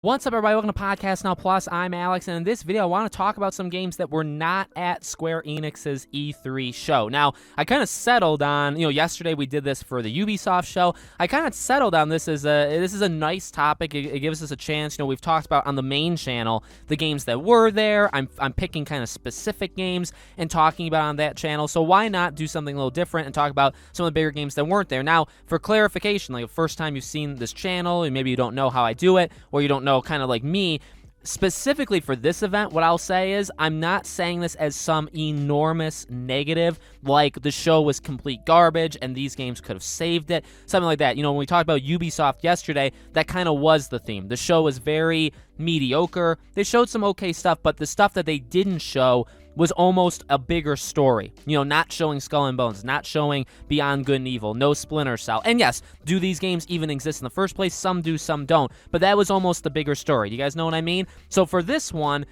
What's up, everybody? Welcome to Podcast Now Plus. I'm Alex, and in this video, I want to talk about some games that were not at Square Enix's E3 show. Now, I kind of settled on, yesterday we did this for the Ubisoft show. I kind of settled on this as this is a nice topic. It gives us a chance. We've talked about on the main channel the games that were there. I'm picking kind of specific games and talking about on that channel. So why not do something a little different and talk about some of the bigger games that weren't there? Now, for clarification, like the first time you've seen this channel, and maybe you don't know how I do it, or you don't know kind of like me, specifically for this event, what I'll say is I'm not saying this as some enormous negative, like the show was complete garbage and these games could have saved it, something like that. When we talked about Ubisoft yesterday, that kind of was the theme. The show was very mediocre. They showed some okay stuff, but the stuff that they didn't show was almost a bigger story. Not showing Skull and Bones, not showing Beyond Good and Evil, no Splinter Cell. And yes, do these games even exist in the first place? Some do, some don't. But that was almost the bigger story. Do you guys know what I mean? So for this one,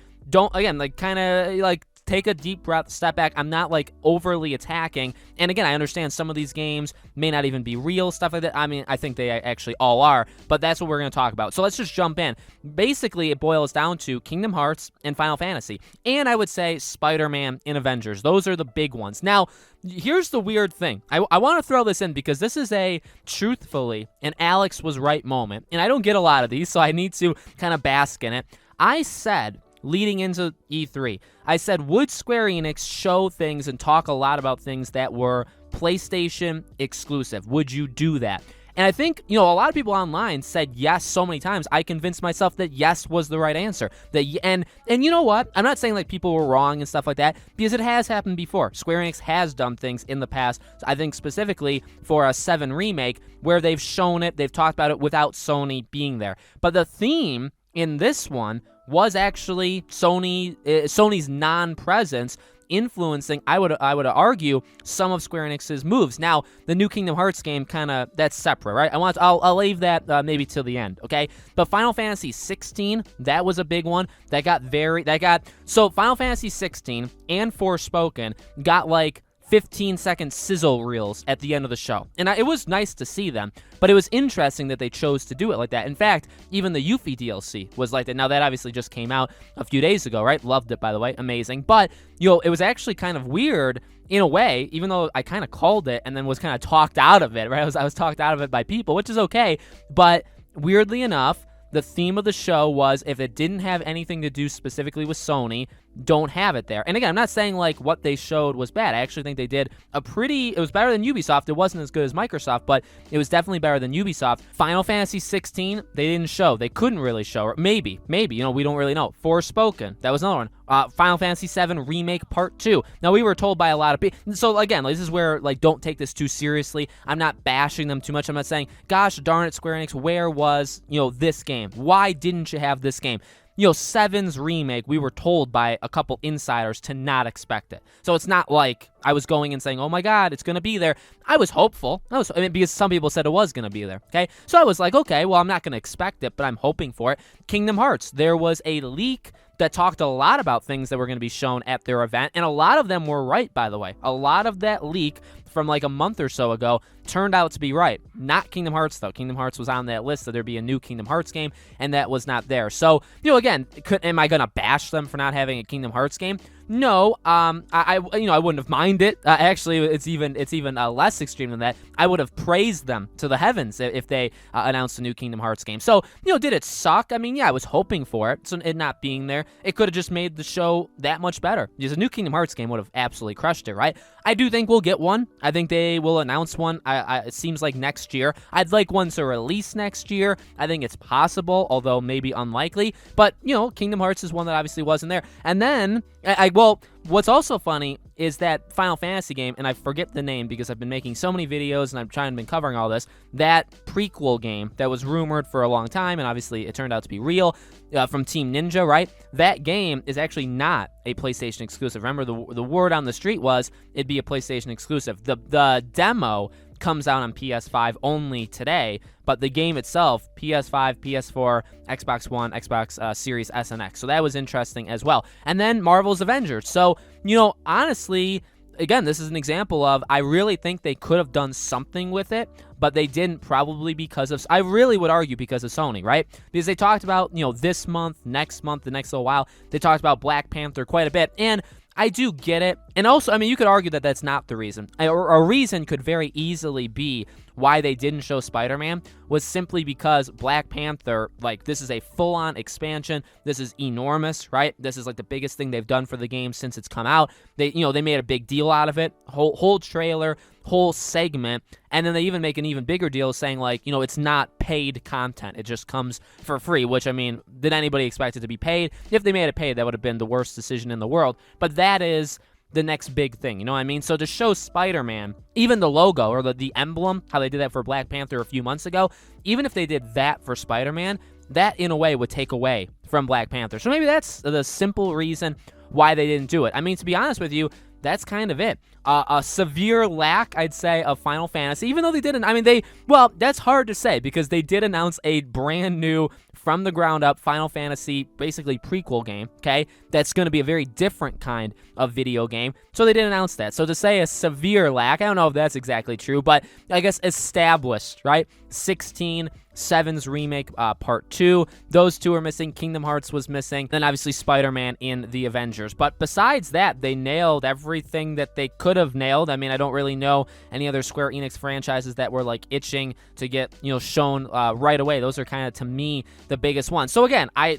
take a deep breath, step back. I'm not overly attacking. And again, I understand some of these games may not even be real, stuff like that. I mean, I think they actually all are, but that's what we're going to talk about. So let's just jump in. Basically, it boils down to Kingdom Hearts and Final Fantasy. And I would say Spider-Man and Avengers. Those are the big ones. Now, here's the weird thing. I want to throw this in because this is a truthfully an Alex was right moment. And I don't get a lot of these, so I need to kind of bask in it. I said, leading into E3, I said, would Square Enix show things and talk a lot about things that were PlayStation exclusive? Would you do that? And I think, a lot of people online said yes so many times. I convinced myself that yes was the right answer. And you know what? I'm not saying people were wrong and stuff like that, because it has happened before. Square Enix has done things in the past, I think specifically for a 7 remake, where they've shown it, they've talked about it without Sony being there. But the theme in this one was actually Sony's non-presence influencing, I would argue, some of Square Enix's moves. Now, the new Kingdom Hearts game that's separate, right? I'll leave that maybe till the end, okay? But Final Fantasy 16, that was a big one. So Final Fantasy 16 and Forspoken got 15-second sizzle reels at the end of the show. And it was nice to see them, but it was interesting that they chose to do it like that. In fact, even the Yuffie DLC was like that. Now, that obviously just came out a few days ago, right? Loved it, by the way. Amazing. But, it was actually kind of weird in a way, even though I kind of called it and then was kind of talked out of it, right? I was talked out of it by people, which is okay. But weirdly enough, the theme of the show was, if it didn't have anything to do specifically with Sony, don't have it there. And again, I'm not saying what they showed was bad. I actually think they did it was better than Ubisoft. It wasn't as good as Microsoft, but it was definitely better than Ubisoft. Final Fantasy 16, they didn't show. They couldn't really show. Or maybe, we don't really know. Forspoken, that was another one. Final Fantasy 7 Remake Part 2. Now, we were told by a lot of people. So again, this is where, don't take this too seriously. I'm not bashing them too much. I'm not saying, gosh darn it, Square Enix, where was, this game? Why didn't you have this game? 7's remake, we were told by a couple insiders to not expect it. So it's not like I was going and saying, oh my God, it's going to be there. I was hopeful. Because some people said it was going to be there, okay? So I was like, okay, well, I'm not going to expect it, but I'm hoping for it. Kingdom Hearts, there was a leak that talked a lot about things that were going to be shown at their event, and a lot of them were right, by the way. A lot of that leak from a month or so ago turned out to be right. Not Kingdom Hearts, though. Kingdom Hearts was on that list that there'd be a new Kingdom Hearts game, and that was not there. So, again, am I going to bash them for not having a Kingdom Hearts game? No, I wouldn't have minded. Actually, it's even less extreme than that. I would have praised them to the heavens if they announced a new Kingdom Hearts game. So, did it suck? I mean, yeah, I was hoping for it. So it not being there, it could have just made the show that much better. Because a new Kingdom Hearts game would have absolutely crushed it, right? I do think we'll get one. I think they will announce one. It seems like next year. I'd like one to release next year. I think it's possible, although maybe unlikely. But, Kingdom Hearts is one that obviously wasn't there. And then, what's also funny is that Final Fantasy game, and I forget the name because I've been making so many videos and I've been covering all this, that prequel game that was rumored for a long time, and obviously it turned out to be real, from Team Ninja, right? That game is actually not a PlayStation exclusive. Remember, the word on the street was it'd be a PlayStation exclusive. The demo comes out on PS5 only today, but the game itself, PS5, PS4, Xbox One, Xbox Series S and X. So that was interesting as well. And then Marvel's Avengers. So, honestly, again, this is an example of, I really think they could have done something with it, but they didn't, probably because of, I really would argue because of Sony, right? Because they talked about, this month, the next little while, they talked about Black Panther quite a bit, and I do get it. And also, I mean, you could argue that that's not the reason. Or a reason could very easily be why they didn't show Spider-Man was simply because Black Panther, like, this is a full-on expansion. This is enormous, right? This is like the biggest thing they've done for the game since it's come out. They made a big deal out of it. Whole trailer, whole segment, and then they even make an even bigger deal saying, like, it's not paid content. It just comes for free, which, I mean, did anybody expect it to be paid? If they made it paid, that would have been the worst decision in the world. But that is the next big thing, you know what I mean? So to show Spider-Man, even the logo or the emblem, how they did that for Black Panther a few months ago, even if they did that for Spider-Man, that in a way would take away from Black Panther. So maybe that's the simple reason why they didn't do it. I mean, to be honest with you, that's kind of it. A severe lack, I'd say, of Final Fantasy, even though they didn't. I mean, that's hard to say because they did announce a brand new, from the ground up, Final Fantasy, basically prequel game, okay? That's going to be a very different kind of video game. So they did announce that. So to say a severe lack, I don't know if that's exactly true, but I guess established, right? 16, 7's remake, part 2. Those two are missing. Kingdom Hearts was missing. Then obviously Spider-Man in the Avengers. But besides that, they nailed everything that they could have nailed. I mean, I don't really know any other Square Enix franchises that were like itching to get, shown right away. Those are kind of, to me, the biggest ones. So again, I'm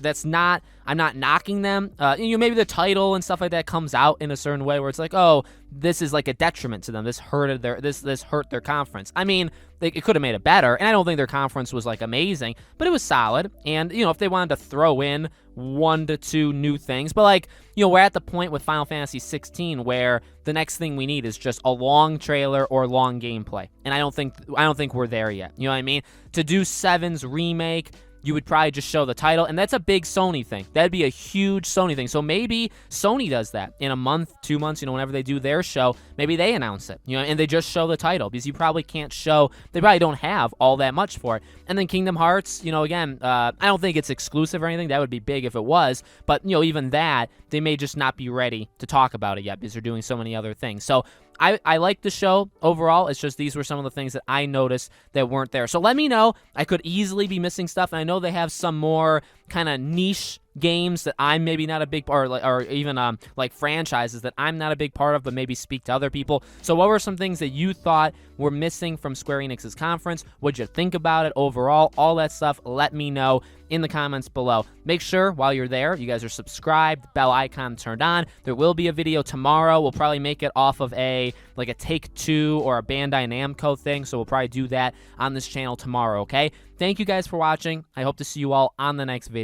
not knocking them. Maybe the title and stuff like that comes out in a certain way where it's like, oh, this is like a detriment to them. This hurt their conference. I mean, it could have made it better, and I don't think their conference was like amazing, but it was solid. And if they wanted to throw in 1 to 2 new things, but like, we're at the point with Final Fantasy 16 where the next thing we need is just a long trailer or long gameplay, and I don't think we're there yet. You know what I mean? To do 7's remake, you would probably just show the title, and that's a big Sony thing. That'd be a huge Sony thing. So maybe Sony does that in a month, 2 months, whenever they do their show, maybe they announce it, and they just show the title, because you probably can't show, they probably don't have all that much for it. And then Kingdom Hearts, again, I don't think it's exclusive or anything. That would be big if it was, but, even that, they may just not be ready to talk about it yet, because they're doing so many other things. So I like the show overall. It's just these were some of the things that I noticed that weren't there. So let me know. I could easily be missing stuff, and I know they have some more kind of niche games that I'm maybe not a big part, or even like franchises that I'm not a big part of, but maybe speak to other people. So what were some things that you thought were missing from Square Enix's conference? What'd you think about it overall? All that stuff, let me know in the comments below. Make sure while you're there, you guys are subscribed, bell icon turned on. There will be a video tomorrow. We'll probably make it off of a Take-Two or a Bandai Namco thing, so we'll probably do that on this channel tomorrow, okay? Thank you guys for watching. I hope to see you all on the next video.